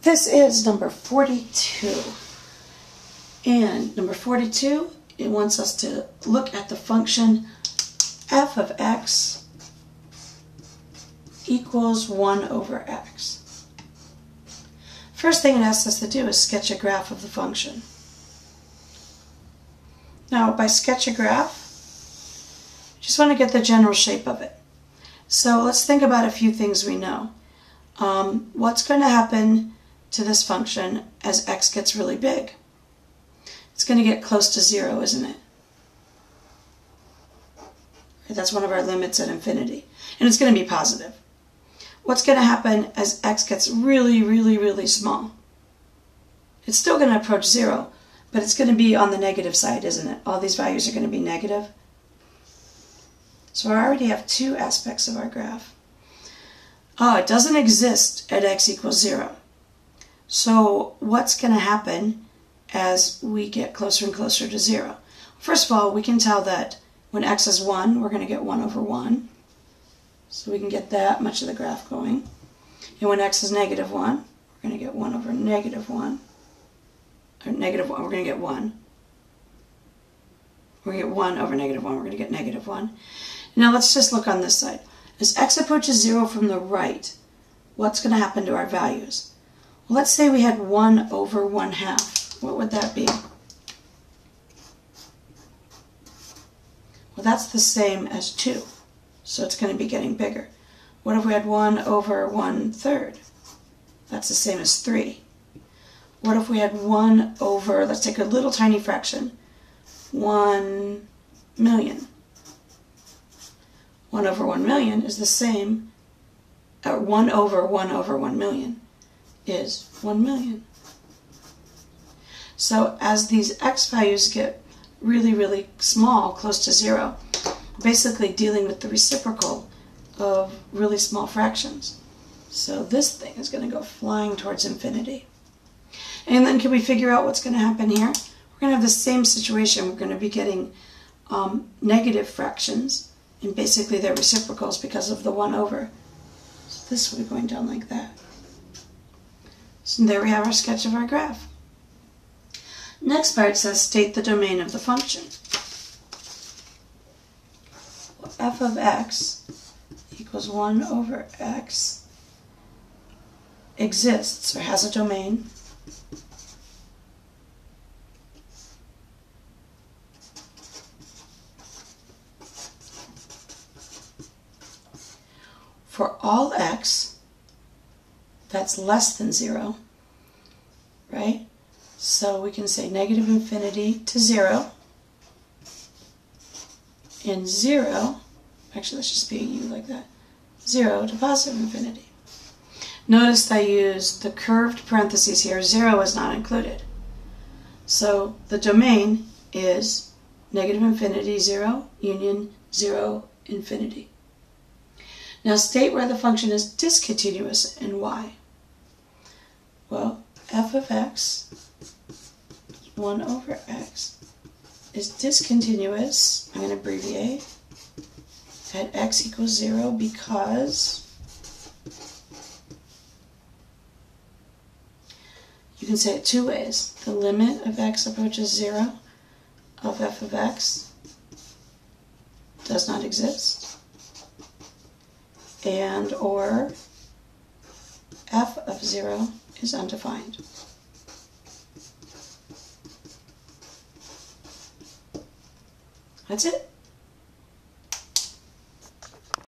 This is number 42. And number 42, it wants us to look at the function f of x equals 1 over x. First thing it asks us to do is sketch a graph of the function. Now, by sketch a graph, you just want to get the general shape of it. So let's think about a few things we know. What's going to happen to this function as x gets really big? It's going to get close to 0, isn't it? That's one of our limits at infinity. And it's going to be positive. What's going to happen as x gets really, really, really small? It's still going to approach 0, but it's going to be on the negative side, isn't it? All these values are going to be negative. So I already have two aspects of our graph. Oh, it doesn't exist at x equals 0. So what's going to happen as we get closer and closer to 0? First of all, we can tell that when x is 1, we're going to get 1 over 1. So we can get that much of the graph going. And when x is negative 1, we're going to get 1 over negative 1. Or negative 1, we're going to get 1. We're going to get 1 over negative 1. We're going to get negative 1. Now let's just look on this side. As x approaches 0 from the right, what's going to happen to our values? Well, let's say we had 1 over 1/2. What would that be? Well, that's the same as 2. So it's going to be getting bigger. What if we had 1 over 1/3? That's the same as 3. What if we had 1 over, let's take a little tiny fraction, 1 million. 1 over 1 million is the same, 1 over 1 million is 1 million. So as these x values get really, really small, close to 0, basically dealing with the reciprocal of really small fractions. So this thing is going to go flying towards infinity. And then can we figure out what's going to happen here? We're going to have the same situation. We're going to be getting negative fractions, and basically they're reciprocals because of the 1 over. So this will be going down like that. So there we have our sketch of our graph. Next part says state the domain of the function. Well, f of x equals 1 over x exists or has a domain for all x that's less than 0, right? So we can say negative infinity to 0, and 0, actually let's just be a u like that, 0 to positive infinity. Notice I used the curved parentheses here. 0 is not included. So the domain is negative infinity 0 union 0 infinity. Now state where the function is discontinuous and why. Well, f of x 1 over x is discontinuous, I'm going to abbreviate, at x equals 0 because you can say it two ways. The limit of x approaches 0 of f of x does not exist, and or f of 0 is undefined. That's it.